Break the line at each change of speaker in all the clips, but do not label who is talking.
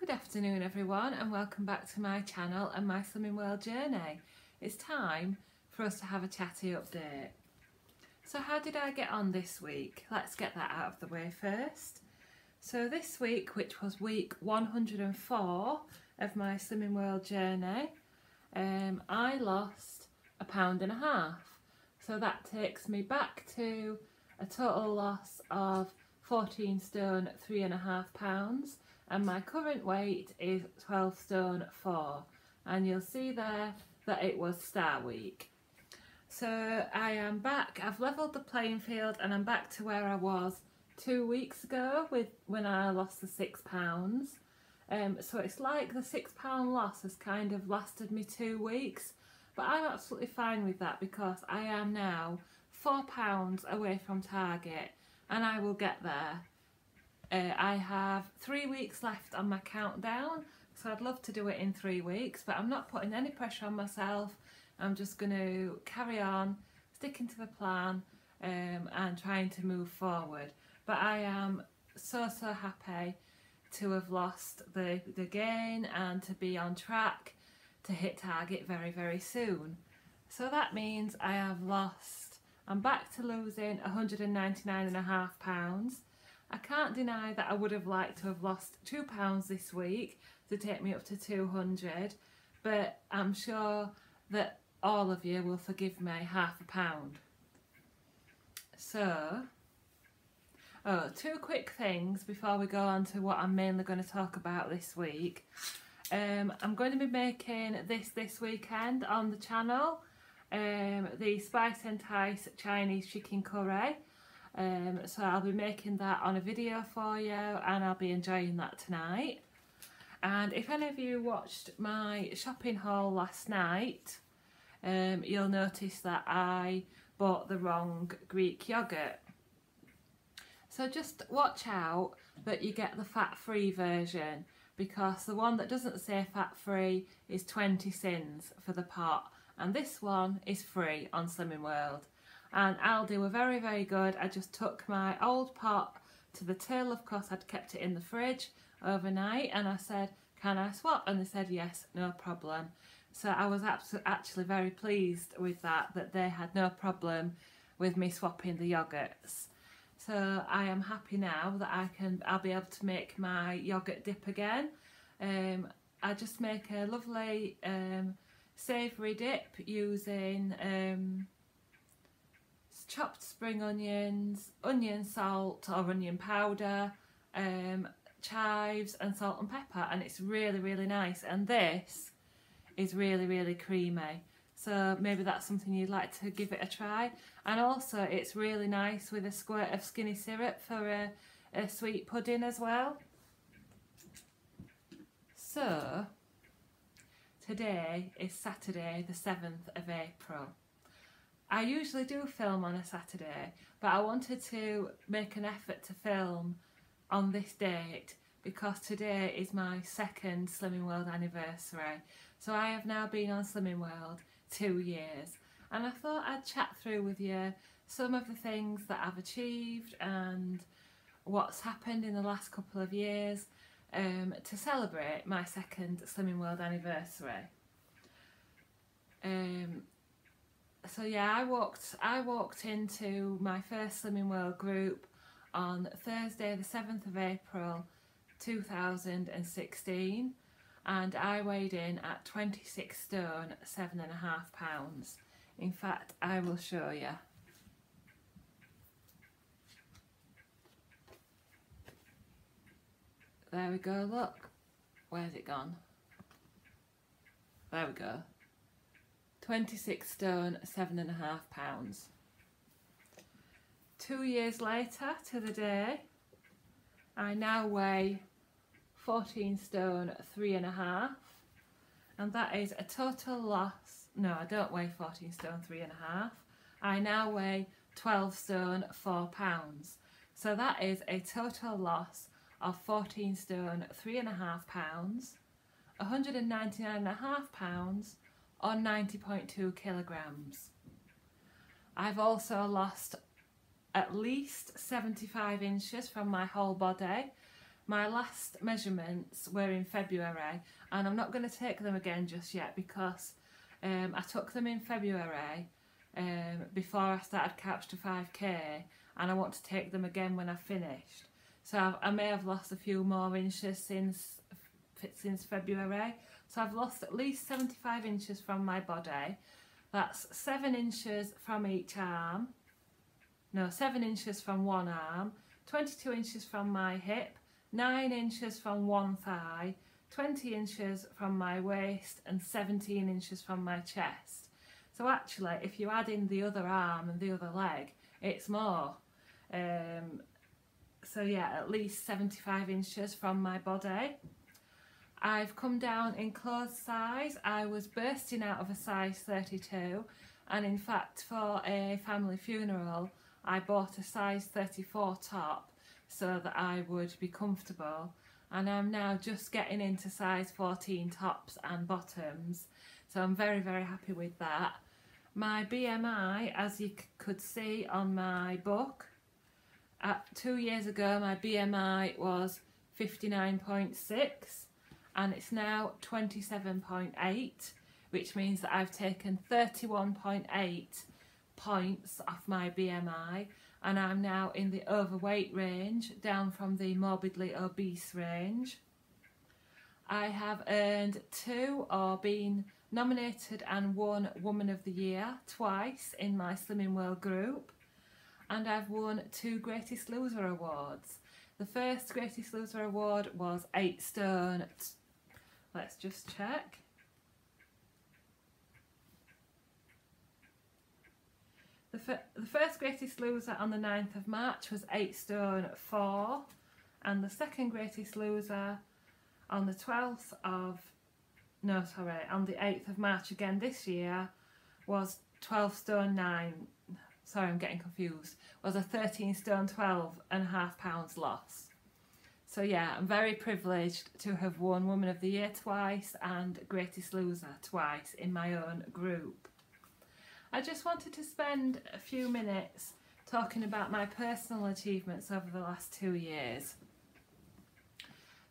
Good afternoon everyone and welcome back to my channel and my Slimming World journey. It's time for us to have a chatty update. So how did I get on this week? Let's get that out of the way first. So this week, which was week 104 of my Slimming World journey, I lost £1.5 pounds. So that takes me back to a total loss of 14 stone 3.5 pounds. And my current weight is 12 stone 4, and you'll see there that it was Star Week. So I am back, I've levelled the playing field and I'm back to where I was 2 weeks ago when I lost the £6. So it's like the £6 loss has kind of lasted me 2 weeks, but I'm absolutely fine with that because I am now £4 away from target and I will get there. I have 3 weeks left on my countdown, so I'd love to do it in 3 weeks, but I'm not putting any pressure on myself. I'm just going to carry on, sticking to the plan and trying to move forward. But I am so happy to have lost the gain and to be on track to hit target very soon. So that means I'm back to losing £199.5. I can't deny that I would have liked to have lost £2 this week to take me up to 200, but I'm sure that all of you will forgive me £0.5 pound. So, two quick things before we go on to what I'm mainly going to talk about this week. I'm going to be making this weekend on the channel, the Spice and Tice Chinese chicken curry. So I'll be making that on a video for you and I'll be enjoying that tonight. And if any of you watched my shopping haul last night, you'll notice that I bought the wrong Greek yoghurt. So just watch out that you get the fat-free version, because the one that doesn't say fat-free is 20 cents for the pot, and this one is free on Slimming World. And Aldi were very good. I just took my old pot to the till. Of course, I'd kept it in the fridge overnight, and I said, can I swap? And they said yes, no problem. So I was actually very pleased with that they had no problem with me swapping the yogurts. So I am happy now that I'll be able to make my yogurt dip again. I just make a lovely savoury dip using chopped spring onions, onion salt or onion powder, chives and salt and pepper, and it's really nice. And this is really creamy, so maybe that's something you'd like to give it a try. And also it's really nice with a squirt of skinny syrup for a sweet pudding as well. So today is Saturday the 7th of April. I usually do film on a Saturday, but I wanted to make an effort to film on this date because today is my second Slimming World anniversary. So I have now been on Slimming World 2 years, and I thought I'd chat through with you some of the things that I've achieved and what's happened in the last couple of years to celebrate my second Slimming World anniversary. So yeah, I walked into my first Slimming World group on Thursday the 7th of April 2016, and I weighed in at 26 stone 7.5 pounds. In fact, I will show you. There we go, look. Where's it gone? There we go. 26 stone 7.5 pounds. 2 years later to the day, I now weigh 14 stone 3.5, and that is a total loss. No, I don't weigh 14 stone 3.5. I now weigh 12 stone 4 pounds. So that is a total loss of 14 stone 3.5 pounds, 199.5 pounds, or 90.2 kilograms. I've also lost at least 75 inches from my whole body. My last measurements were in February, and I'm not going to take them again just yet because I took them in February before I started Couch to 5k, and I want to take them again when I've finished. So I may have lost a few more inches since February. So I've lost at least 75 inches from my body. That's 7 inches from each arm. No, 7 inches from one arm, 22 inches from my hip, 9 inches from one thigh, 20 inches from my waist, and 17 inches from my chest. So actually, if you add in the other arm and the other leg, it's more. So yeah, at least 75 inches from my body. I've come down in clothes size. I was bursting out of a size 32, and in fact for a family funeral I bought a size 34 top so that I would be comfortable, and I'm now just getting into size 14 tops and bottoms, so I'm very, very happy with that. My BMI, as you could see on my book, 2 years ago my BMI was 59.6 and it's now 27.8, which means that I've taken 31.8 points off my BMI, and I'm now in the overweight range, down from the morbidly obese range. I have earned 2 or been nominated and won Woman of the Year twice in my Slimming World group, and I've won 2 Greatest Loser awards. The first Greatest Loser award was 8 stone. Let's just check. The first Greatest Loser on the 9th of March was 8 stone 4, and the second Greatest Loser on the 12th of, no sorry, on the 8th of March again this year was 12 stone 9, sorry I'm getting confused, was a 13 stone 12.5 pounds loss. So yeah, I'm very privileged to have won Woman of the Year twice and Greatest Loser twice in my own group. I just wanted to spend a few minutes talking about my personal achievements over the last 2 years.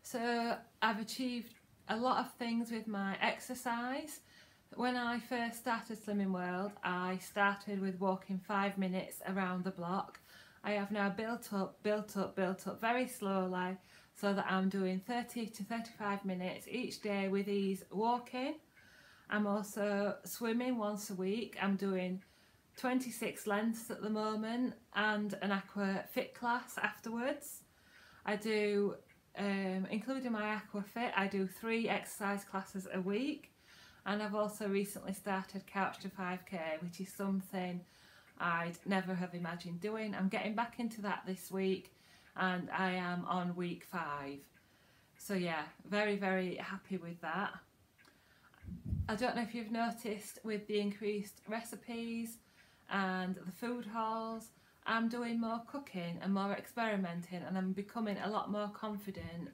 So I've achieved a lot of things with my exercise. When I first started Slimming World, I started with walking 5 minutes around the block. I have now built up very slowly so that I'm doing 30 to 35 minutes each day with ease walking. I'm also swimming once a week. I'm doing 26 lengths at the moment and an aqua fit class afterwards. I do, including my aqua fit, I do 3 exercise classes a week, and I've also recently started Couch to 5k, which is something I'd never have imagined doing. I'm getting back into that this week and I am on week 5. So yeah, very, very happy with that. I don't know if you've noticed with the increased recipes and the food hauls, I'm doing more cooking and more experimenting, and I'm becoming a lot more confident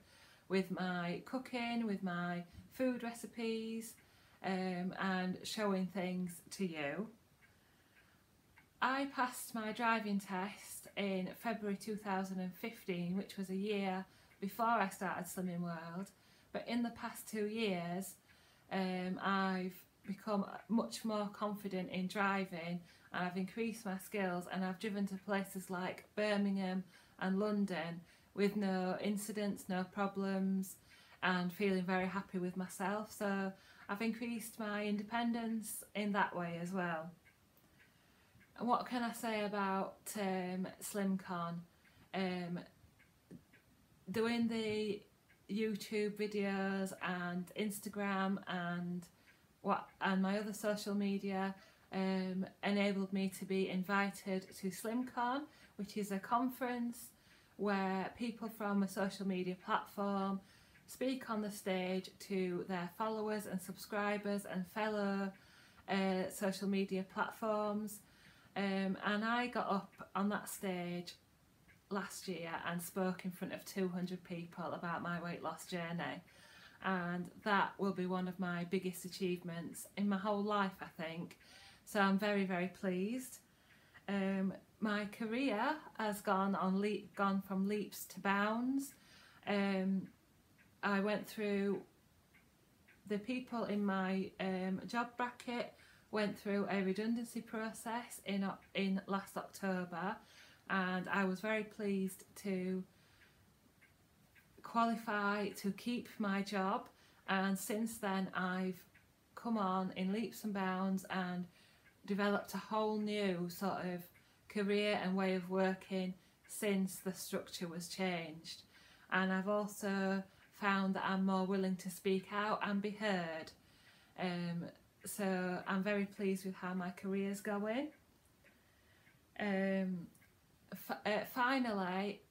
with my cooking, with my food recipes, and showing things to you. I passed my driving test in February 2015, which was a year before I started Slimming World, but in the past 2 years I've become much more confident in driving, and I've increased my skills, and I've driven to places like Birmingham and London with no incidents, no problems, and feeling very happy with myself. So I've increased my independence in that way as well. And what can I say about SlimCon? Doing the YouTube videos and Instagram and my other social media enabled me to be invited to SlimCon, which is a conference where people from a social media platform speak on the stage to their followers and subscribers and fellow social media platforms, and I got up on that stage last year and spoke in front of 200 people about my weight loss journey, and that will be one of my biggest achievements in my whole life, I think. So I'm very, very pleased. My career has gone from leaps to bounds. I went through, the people in my job bracket went through a redundancy process in last October, and I was very pleased to qualify to keep my job, and since then I've come on in leaps and bounds and developed a whole new sort of career and way of working since the structure was changed. And I've also found that I'm more willing to speak out and be heard. So I'm very pleased with how my career's going. Finally,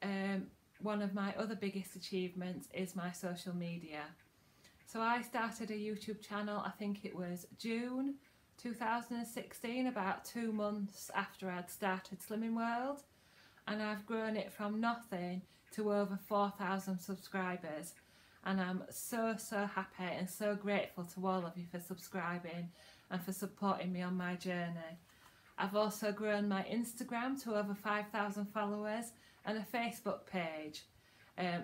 one of my other biggest achievements is my social media. So I started a YouTube channel, I think it was June 2016, about 2 months after I'd started Slimming World, and I've grown it from nothing to over 4,000 subscribers, and I'm so happy and so grateful to all of you for subscribing and for supporting me on my journey. I've also grown my Instagram to over 5,000 followers and a Facebook page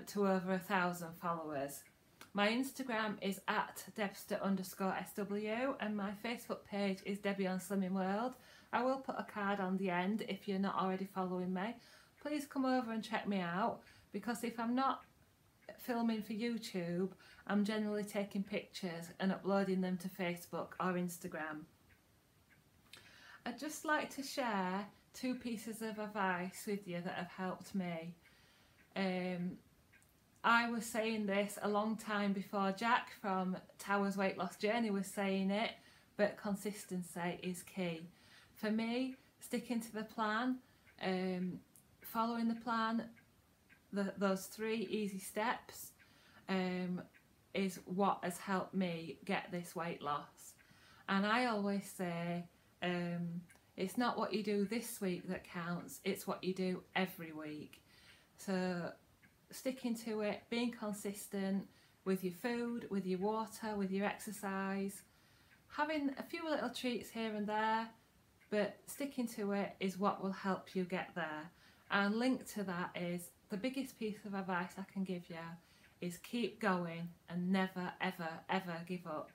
to over 1,000 followers. My Instagram is at Debster_SW and my Facebook page is Debbie on Slimming World. I will put a card on the end if you're not already following me. Please come over and check me out, because if I'm not filming for YouTube, I'm generally taking pictures and uploading them to Facebook or Instagram. I'd just like to share 2 pieces of advice with you that have helped me. I was saying this a long time before Jack from Towers Weight Loss Journey was saying it, but consistency is key. For me, sticking to the plan, following the plan, those 3 easy steps is what has helped me get this weight loss. And I always say, it's not what you do this week that counts, it's what you do every week. So sticking to it, being consistent with your food, with your water, with your exercise, having a few little treats here and there, but sticking to it is what will help you get there. And linked to that is, the biggest piece of advice I can give you is keep going and never ever give up.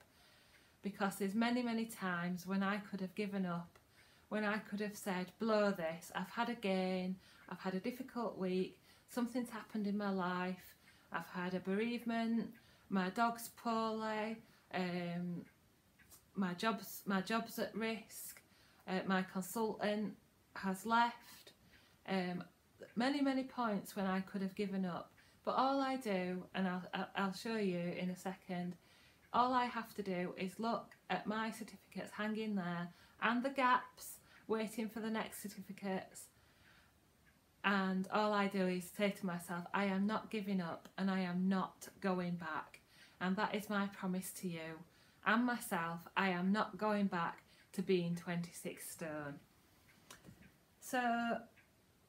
Because there's many times when I could have given up, when I could have said, blow this, I've had a gain, I've had a difficult week, something's happened in my life, I've had a bereavement, my dog's poorly, my job's at risk, my consultant has left, many points when I could have given up. But all I do, and I'll show you in a second, all I have to do is look at my certificates hanging there and the gaps waiting for the next certificates, and all I do is say to myself, I am not giving up and I am not going back. And that is my promise to you and myself. I am not going back to being 26 stone. So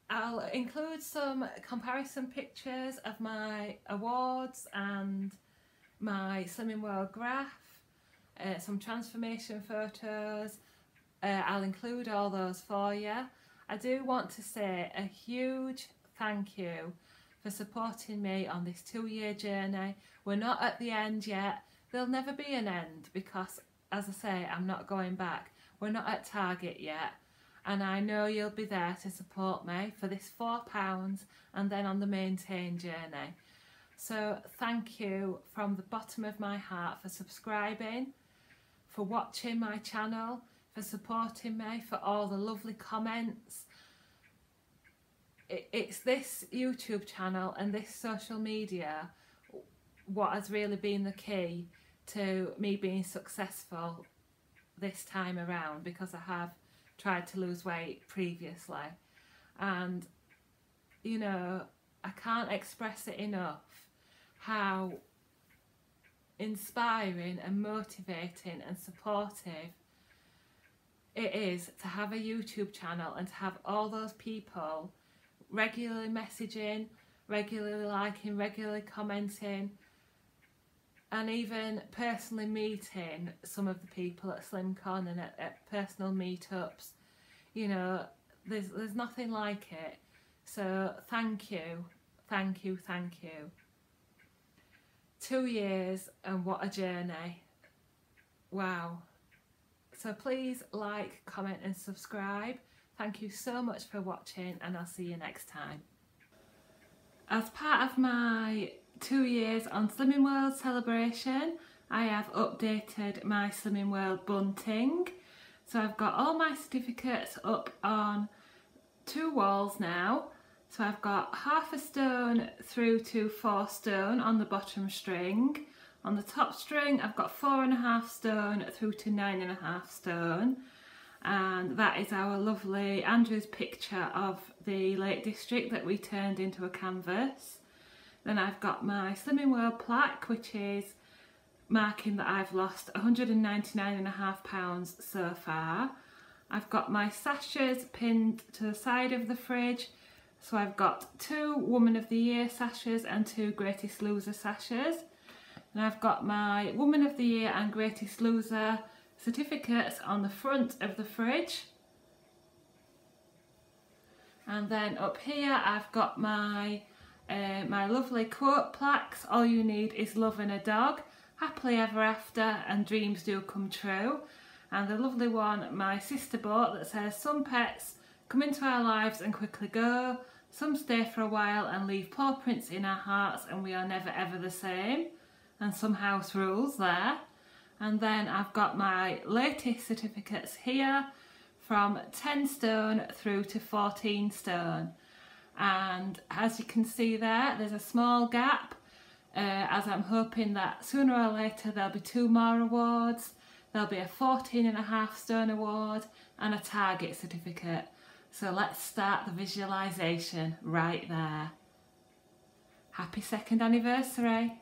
I'll include some comparison pictures of my awards and my Slimming World graph, some transformation photos. I'll include all those for you. I do want to say a huge thank you for supporting me on this 2-year journey. We're not at the end yet. There'll never be an end because, as I say, I'm not going back. We're not at target yet. And I know you'll be there to support me for this £4 and then on the maintain journey. So thank you from the bottom of my heart for subscribing, for watching my channel, for supporting me, for all the lovely comments. It's this YouTube channel and this social media what has really been the key to me being successful this time around, because I have tried to lose weight previously, and you know, I can't express it enough how inspiring and motivating and supportive it is to have a YouTube channel and to have all those people regularly messaging, regularly liking, regularly commenting, and even personally meeting some of the people at SlimCon and at personal meetups. You know, there's nothing like it. So thank you, thank you, thank you. 2 years and what a journey. Wow. So please like, comment and subscribe. Thank you so much for watching, and I'll see you next time. As part of my 2 years on Slimming World celebration, I have updated my Slimming World bunting. So I've got all my certificates up on 2 walls now. So I've got 1/2 stone through to 4 stone on the bottom string. On the top string I've got 4.5 stone through to 9.5 stone. And that is our lovely Andrew's picture of the Lake District that we turned into a canvas. Then I've got my Slimming World plaque, which is marking that I've lost 199.5 pounds so far. I've got my sashes pinned to the side of the fridge. So I've got 2 Woman of the Year sashes and 2 Greatest Loser sashes. And I've got my Woman of the Year and Greatest Loser certificates on the front of the fridge. And then up here I've got my my lovely quote plaques. All you need is love and a dog, happily ever after, and dreams do come true. And the lovely one, my sister bought, that says, some pets come into our lives and quickly go, some stay for a while and leave paw prints in our hearts, and we are never ever the same. And some house rules there. And then I've got my latest certificates here from 10 stone through to 14 stone. And as you can see there, there's a small gap, as I'm hoping that sooner or later there'll be 2 more awards. There'll be a 14.5 stone award and a target certificate. So let's start the visualisation right there. Happy 2nd anniversary.